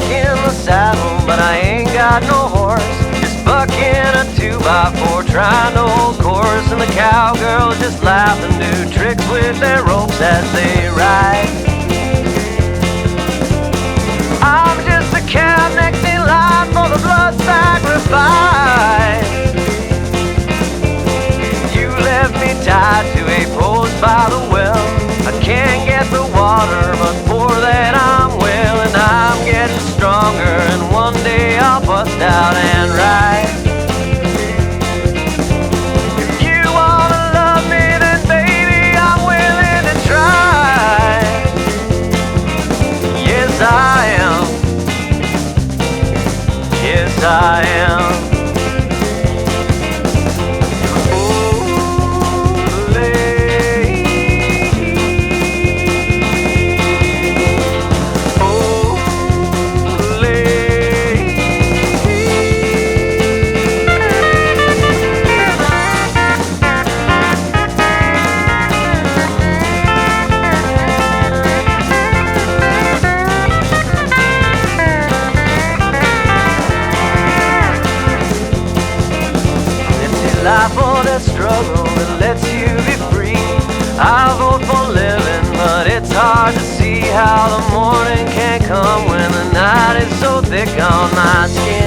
back in the saddle, but I ain't got no horse. Just bucking a 2x4, trying to hold course, and the cowgirls just laugh and do tricks with their ropes as they ride. I'm just a cow next in line for the blood sacrifice. You left me tied to a post by the well. I can't get the water, but for that I'm well, and I'm getting stronger, and one day I'll bust out and ride. If you wanna love me, then baby, I'm willing to try. Yes, I am. Yes, I am. Life or that struggle that lets you be free. I vote for living, but it's hard to see how the morning can't come when the night is so thick on my skin.